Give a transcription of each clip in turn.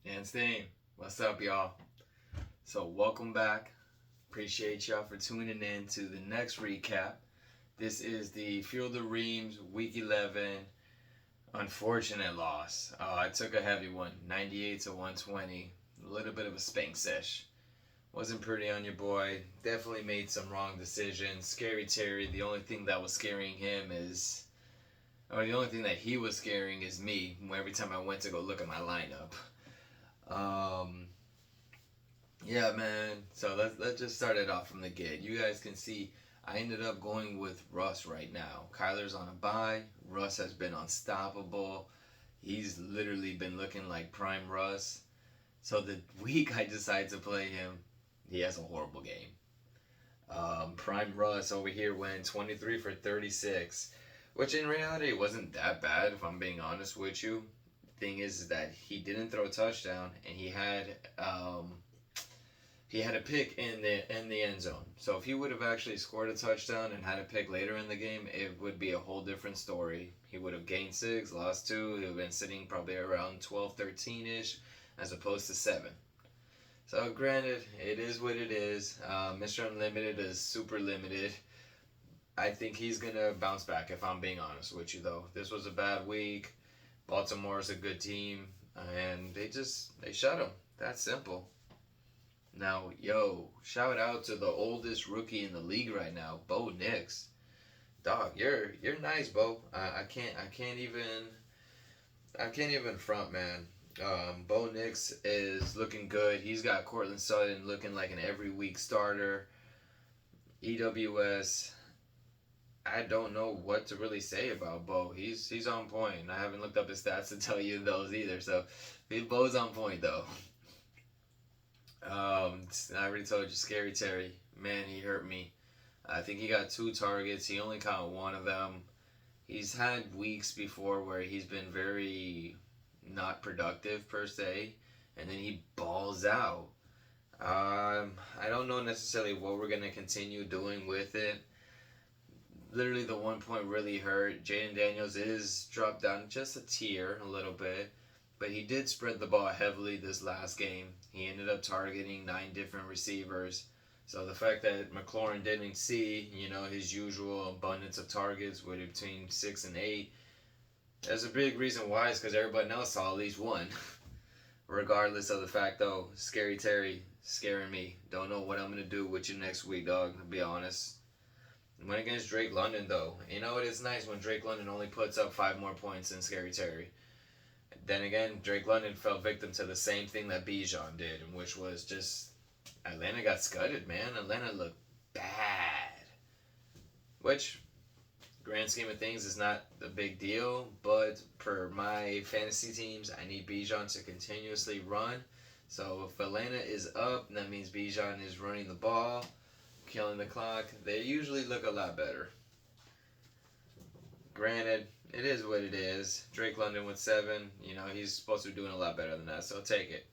And Stain, what's up, y'all? So, welcome back. Appreciate y'all for tuning in to the next recap. This is the Field of Reams Week 11 unfortunate loss. I took a heavy one, 98 to 120. A little bit of a spank sesh. Wasn't pretty on your boy. Definitely made some wrong decisions. Scary Terry, the only thing that was scaring him is. Or the only thing that he was scaring is me every time I went to go look at my lineup. Um, Yeah, man. So let's just start it off from the get. You guys can see I ended up going with Russ right now. Kyler's on a bye. Russ has been unstoppable. He's literally been looking like prime Russ. So the week I decide to play him, he has a horrible game. Prime Russ over here went 23 for 36, which in reality wasn't that bad if I'm being honest with you. Thing is that he didn't throw a touchdown and he had a pick in the end zone. So if he would have actually scored a touchdown and had a pick later in the game, it would be a whole different story. He would have gained 6, lost 2. He would have been sitting probably around 12, 13 ish, as opposed to 7. So granted, it is what it is. Mr. Unlimited is super limited. I think he's gonna bounce back. If I'm being honest with you, though, this was a bad week. Baltimore is a good team, and they shut him. That's simple. Now, yo, shout out to the oldest rookie in the league right now, Bo Nix. Dog, you're nice, Bo. I can't even front, man. Bo Nix is looking good. He's got Cortland Sutton looking like an every week starter. EWS. I don't know what to really say about Bo. He's on point. I haven't looked up his stats to tell you those either. So, Bo's on point though. I already told you, Scary Terry. Man, he hurt me. I think he got 2 targets. He only caught one of them. He's had weeks before where he's been very not productive per se, and then he balls out. I don't know necessarily what we're gonna continue doing with it. Literally, the 1 point really hurt. Jaden Daniels is dropped down just a tier, a little bit. But he did spread the ball heavily this last game. He ended up targeting 9 different receivers. So the fact that McLaurin didn't see, his usual abundance of targets with between 6 and 8, there's a big reason why. Is because everybody else saw at least one. Regardless of the fact, though, Scary Terry scaring me. Don't know what I'm gonna do with you next week, dog. To be honest. Went against Drake London, though. You know it is nice when Drake London only puts up 5 more points than Scary Terry. Then again, Drake London fell victim to the same thing that Bijan did, which was just Atlanta got scudded, man. Atlanta looked bad. Which, grand scheme of things, is not a big deal, but for my fantasy teams, I need Bijan to continuously run. So if Atlanta is up, that means Bijan is running the ball, killing the clock. They usually look a lot better. Granted, it is what it is. Drake London with 7, he's supposed to be doing a lot better than that, so take it.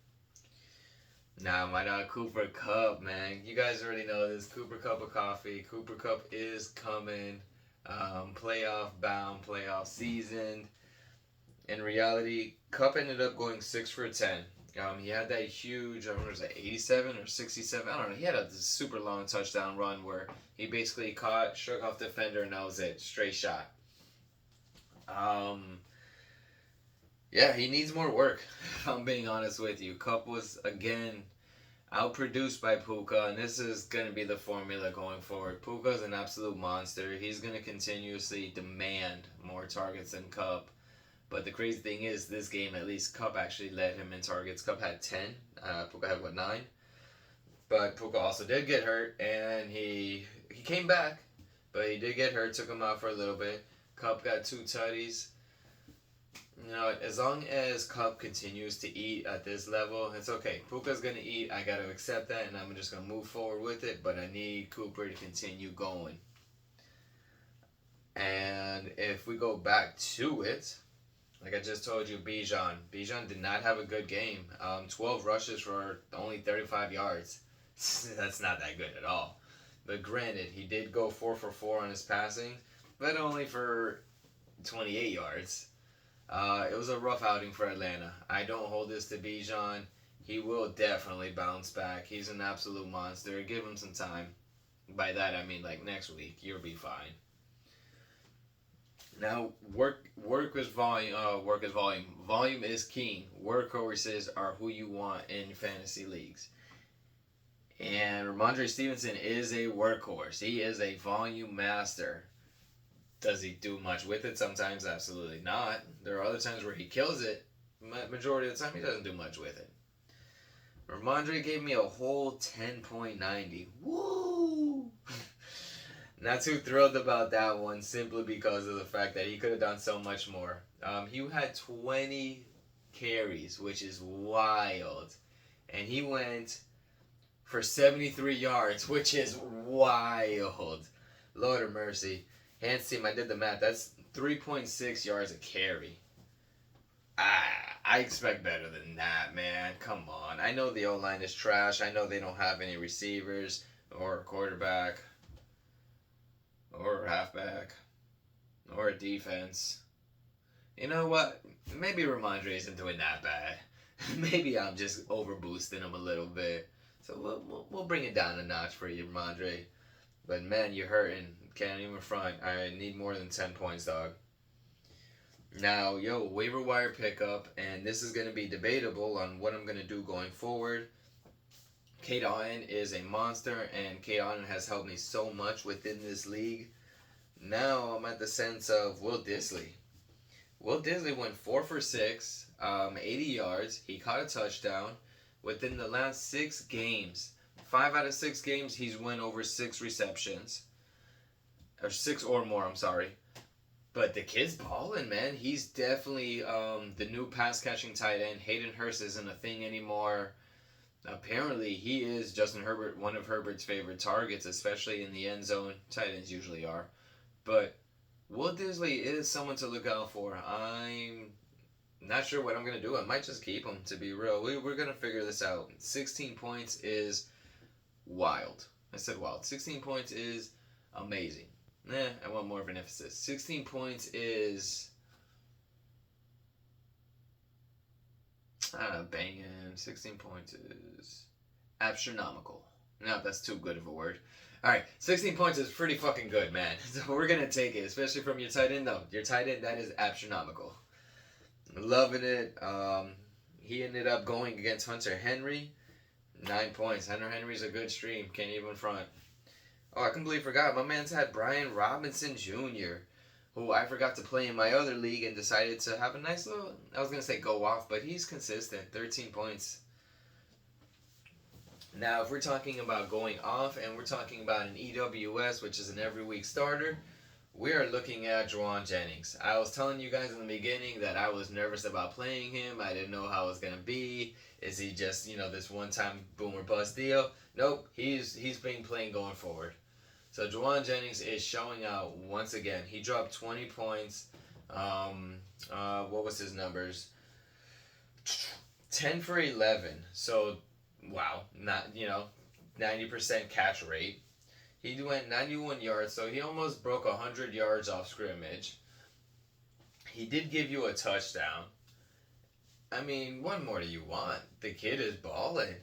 Now, my dog Cooper Kupp, man. You guys already know this. Cooper Kupp of coffee. Cooper Kupp is coming. Playoff bound, playoff seasoned. In reality, Kupp ended up going 6 for 10. He had that huge, I don't know, was it 87 or 67? I don't know. He had a super long touchdown run where he basically caught, shook off the defender, and that was it. Straight shot. Um, yeah, he needs more work. If I'm being honest with you, Kupp was again outproduced by Puka, and this is gonna be the formula going forward. Puka's an absolute monster. He's gonna continuously demand more targets than Kupp. But the crazy thing is, this game at least Kupp actually led him in targets. Kupp had 10. Puka had 9. But Puka also did get hurt, and he came back, but he did get hurt. Took him out for a little bit. Kupp got 2 tutties. As long as Kupp continues to eat at this level, it's okay. Puka's gonna eat. I gotta accept that, and I'm just gonna move forward with it. But I need Cooper to continue going. And if we go back to it, like I just told you, Bijan did not have a good game. 12 rushes for only 35 yards. That's not that good at all. But granted, he did go 4 for 4 on his passing, but only for 28 yards. It was a rough outing for Atlanta. I don't hold this to Bijan. He will definitely bounce back. He's an absolute monster. Give him some time. By that I mean like next week, you'll be fine. Now work is volume. Work is volume. Volume is king. Workhorses are who you want in fantasy leagues. And Ramondre Stevenson is a workhorse. He is a volume master. Does he do much with it? Sometimes, absolutely not. There are other times where he kills it. Majority of the time, he doesn't do much with it. Ramondre gave me a whole 10.90. Woo! Not too thrilled about that one simply because of the fact that he could have done so much more. He had 20 carries, which is wild. And he went for 73 yards, which is wild. Lord of mercy. Hands team, I did the math. That's 3.6 yards a carry. I expect better than that, man. Come on. I know the O-line is trash. I know they don't have any receivers or a quarterback or a halfback or a defense. You know what? Maybe Ramondre isn't doing that bad. Maybe I'm just overboosting him a little bit. So we'll bring it down a notch for you, Ramondre. But man, you're hurting. Can't even front. I need more than 10 points, dog. Now, waiver wire pickup, and this is going to be debatable on what I'm going to do going forward. Kate Otten is a monster, and Kate Otten has helped me so much within this league. Now I'm at the sense of Will Disley. Will Disley went 4 for 6, 80 yards. He caught a touchdown. Within the last 6 games, 5 out of 6 games, he's went over 6 receptions. Or 6 or more, I'm sorry. But the kid's balling, man. He's definitely the new pass-catching tight end. Hayden Hurst isn't a thing anymore. Apparently, he is Justin Herbert, one of Herbert's favorite targets, especially in the end zone. Tight ends usually are. But Will Disley is someone to look out for. I'm not sure what I'm going to do. I might just keep him, to be real. We're going to figure this out. 16 points is wild. I said wild. 16 points is amazing. I want more of an emphasis. 16 points is banging. 16 points is astronomical. No, that's too good of a word. Alright, 16 points is pretty fucking good, man. So we're going to take it, especially from your tight end, though. Your tight end, that is astronomical. Loving it. He ended up going against Hunter Henry. 9 points. Hunter Henry's a good stream. Can't even front. Oh, I completely forgot. My man's had Brian Robinson Jr., who I forgot to play in my other league and decided to have a nice little, I was going to say go off, but he's consistent. 13 points. Now, if we're talking about going off and we're talking about an EWS, which is an every week starter, we are looking at Juwan Jennings. I was telling you guys in the beginning that I was nervous about playing him. I didn't know how it was going to be. Is he just, this one-time boom or bust deal? Nope, he's been playing going forward. So Juwan Jennings is showing out once again. He dropped 20 points. What was his numbers? 10 for 11. So, wow, not 90% catch rate. He went 91 yards, so he almost broke 100 yards off scrimmage. He did give you a touchdown. I mean, what more do you want? The kid is balling.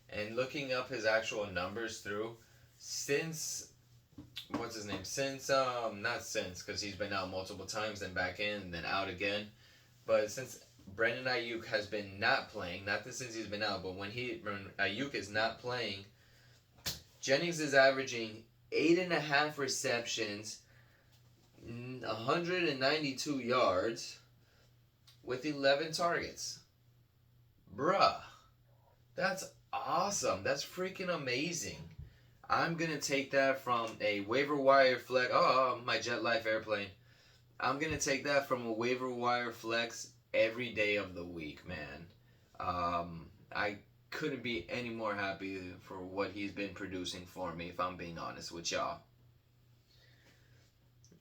And looking up his actual numbers through, since, not since, because he's been out multiple times, then back in, then out again. But since Brandon Ayuk has been not playing, not that since he's been out, but when Ayuk is not playing, Jennings is averaging 8.5 receptions, 192 yards, with 11 targets. Bruh, that's awesome. That's freaking amazing. I'm going to take that from a waiver wire flex. Oh, my Jet Life airplane. I'm going to take that from a waiver wire flex every day of the week, man. I couldn't be any more happy for what he's been producing for me, if I'm being honest with y'all.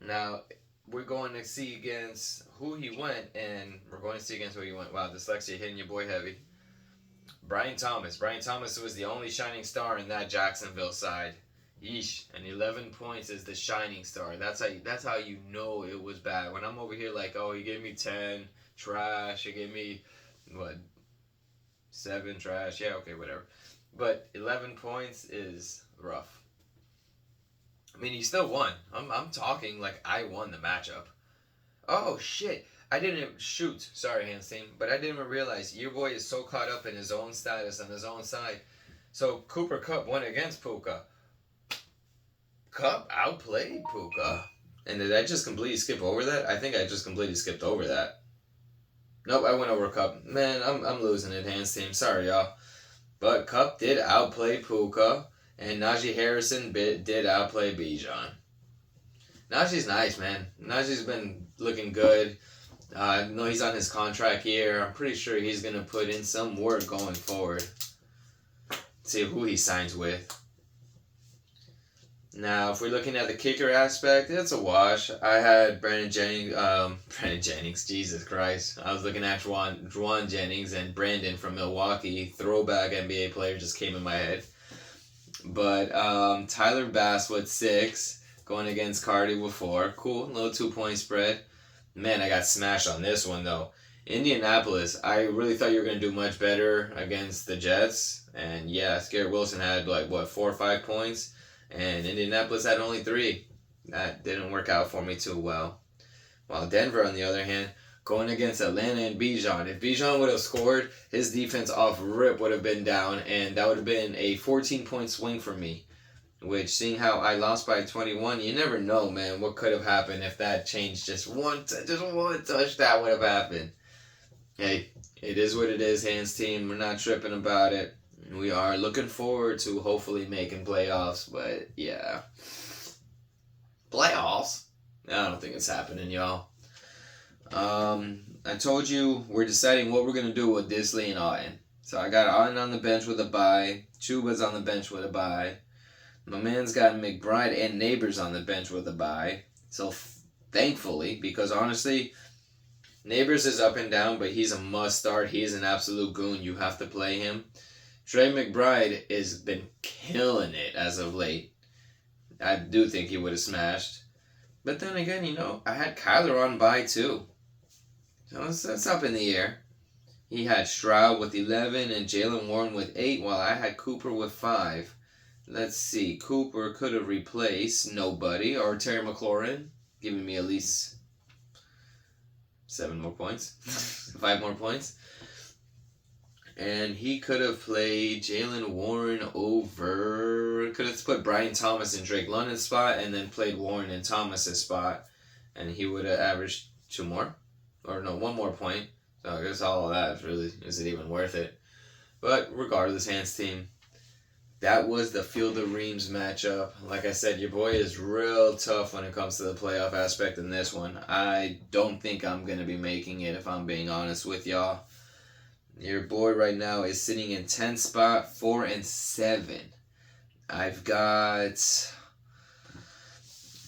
Now, we're going to see against who he went, and we're going to see against who he went. Wow, dyslexia hitting your boy heavy. Brian Thomas. Brian Thomas was the only shining star in that Jacksonville side. Yeesh. And 11 points is the shining star. That's how you know it was bad. When I'm over here like, oh, he gave me 10, trash. He gave me, what, 7 trash. Yeah, okay, whatever. But 11 points is rough. I mean, he still won. I'm talking like I won the matchup. Oh, shit. I didn't shoot. Sorry, Hans team. But I didn't even realize your boy is so caught up in his own status on his own side. So Cooper Cup won against Puka. Cup outplayed Puka. And did I just completely skip over that? I think I just completely skipped over that. Nope, I went over Cup. Man, I'm losing it, Hans team. Sorry, y'all. But Cup did outplay Puka. And Najee Harrison did outplay Bijan. Najee's nice, man. Najee's been looking good. I know he's on his contract year. I'm pretty sure he's going to put in some work going forward. See who he signs with. Now, if we're looking at the kicker aspect, it's a wash. I had Brandon Jennings, Jesus Christ. I was looking at Juwan Jennings and Brandon from Milwaukee. Throwback NBA player just came in my head. But Tyler Bass with 6, going against Cardi with 4. Cool, little 2-point spread. Man, I got smashed on this one, though. Indianapolis, I really thought you were going to do much better against the Jets. And yeah, Garrett Wilson had 4 or 5 points. And Indianapolis had only 3. That didn't work out for me too well. While Denver, on the other hand, going against Atlanta and Bijan. If Bijan would have scored, his defense off rip would have been down. And that would have been a 14-point swing for me. Which, seeing how I lost by 21, you never know, man, what could have happened if that changed just one touch that would have happened. Hey, it is what it is, Hans team. We're not tripping about it. We are looking forward to hopefully making playoffs, but yeah. Playoffs? I don't think it's happening, y'all. I told you we're deciding what we're going to do with Disley and Auden. So I got Auden on the bench with a bye. Chuba's on the bench with a bye. My man's got McBride and Neighbors on the bench with a bye. So thankfully, because honestly, Neighbors is up and down, but he's a must start. He's an absolute goon. You have to play him. Trey McBride has been killing it as of late. I do think he would have smashed. But then again, I had Kyler on bye too. So that's up in the air. He had Stroud with 11 and Jalen Warren with 8, while I had Cooper with 5. Let's see. Cooper could have replaced nobody or Terry McLaurin, giving me at least 7 more points. 5 more points. And he could have played Jalen Warren over... Could have put Brian Thomas in Drake London's spot and then played Warren in Thomas's spot. And he would have averaged 2 more. Or no, 1 more point. So I guess all of that really isn't even worth it. But regardless, Hans team, that was the Field of Reams matchup. Like I said, your boy is real tough when it comes to the playoff aspect in this one. I don't think I'm going to be making it, if I'm being honest with y'all. Your boy right now is sitting in 10th spot, 4 and 7. I've got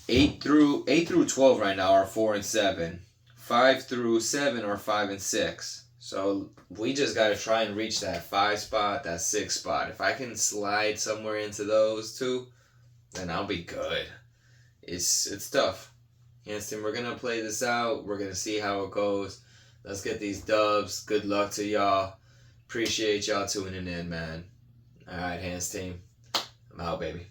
8 through 12 right now are 4 and 7. 5 through 7 are 5 and 6. So we just got to try and reach that 5 spot, that 6 spot. If I can slide somewhere into those 2, then I'll be good. It's tough. Hanston, we're going to play this out. We're going to see how it goes. Let's get these dubs. Good luck to y'all. Appreciate y'all tuning in, man. All right, Hans team. I'm out, baby.